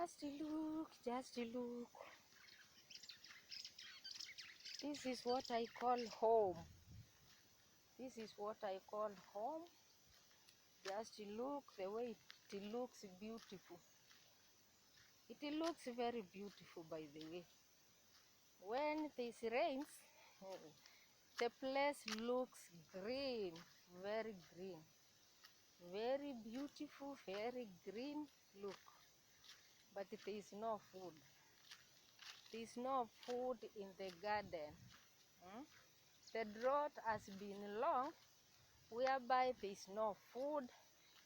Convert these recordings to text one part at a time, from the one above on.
Just look, just look. This is what I call home. This is what I call home. Just look the way it looks beautiful. It looks very beautiful, by the way. When this rains, the place looks green, very green. Very beautiful, very green look. But there is no food. There is no food in the garden. The drought has been long, whereby there is no food,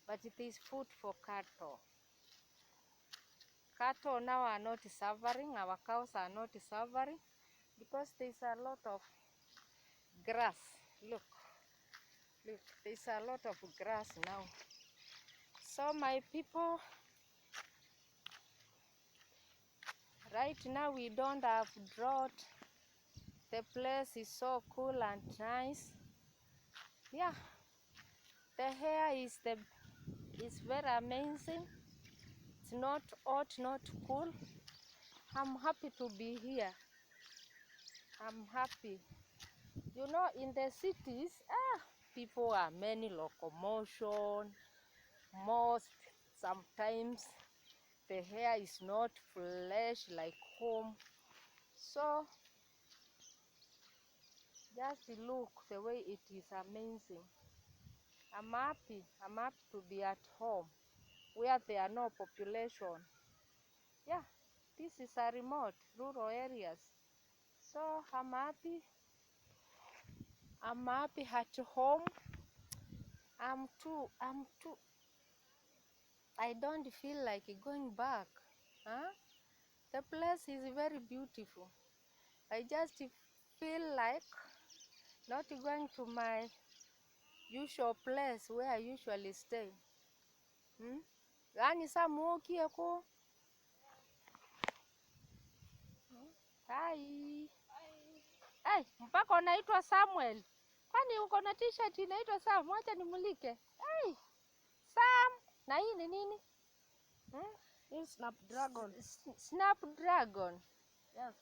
but it is food for cattle. Cattle now are not suffering, our cows are not suffering, because there is a lot of grass. Look, there is a lot of grass now. So my people, right now we don't have drought. The place is so cool and nice. Yeah, the air is very amazing. It's not hot, not cool. I'm happy to be here. I'm happy. You know, in the cities, people are many locomotion. Sometimes the air is not fresh like home. So just look the way it is amazing. I'm happy to be at home where there are no population. Yeah, this is a remote rural areas. So I'm happy at home. I don't feel like going back. The place is very beautiful. I just feel like not going to my usual place where I usually stay. Yani samuokie ko. Hai. Hey, mpaka unaitwa Samuel. Kwani uko na t-shirt inaitwa Sam? Acha nimulike. Hey, Sam. Na hii ni nini? Hii Snapdragon. Snapdragon. Yes.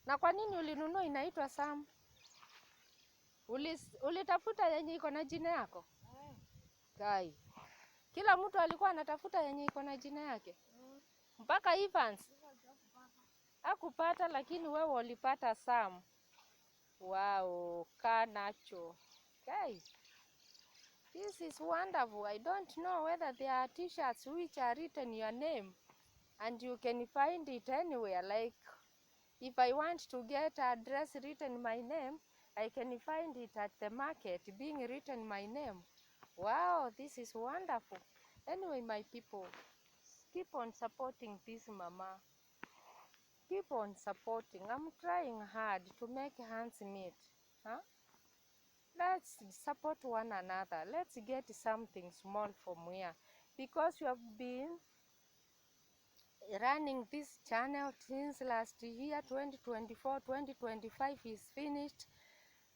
Na kwa nini ulinunua inaitwa Sam? Ulitafuta yenye iko na jina yako? Kai. Kila mtu alikuwa anatafuta yenye iko na jina yake. Mpaka Evans hakupata, lakini wewe ulipata Sam. Wow, Kanacho. Okay. This is wonderful. I don't know whether there are t-shirts which are written your name and you can find it anywhere. Like if I want to get a dress written my name, I can find it at the market being written my name. Wow, this is wonderful. Anyway, my people, keep on supporting this mama. Keep on supporting. I'm trying hard to make hands meet. Let's support one another. Let's get something small from here. Because you have been running this channel since last year, 2024, 2025 is finished.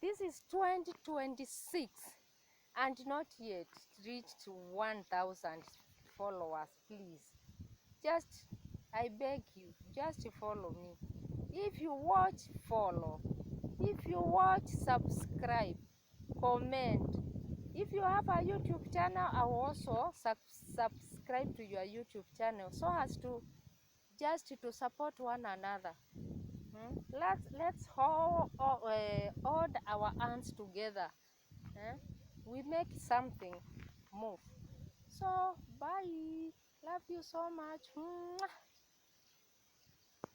This is 2026 and not yet reached 1,000 followers. Please, just, I beg you, just follow me. If you watch, follow. If you watch, subscribe, comment. If you have a YouTube channel, I will also subscribe to your YouTube channel so as to just to support one another. Let's hold our hands together. We make something move. So bye. Love you so much.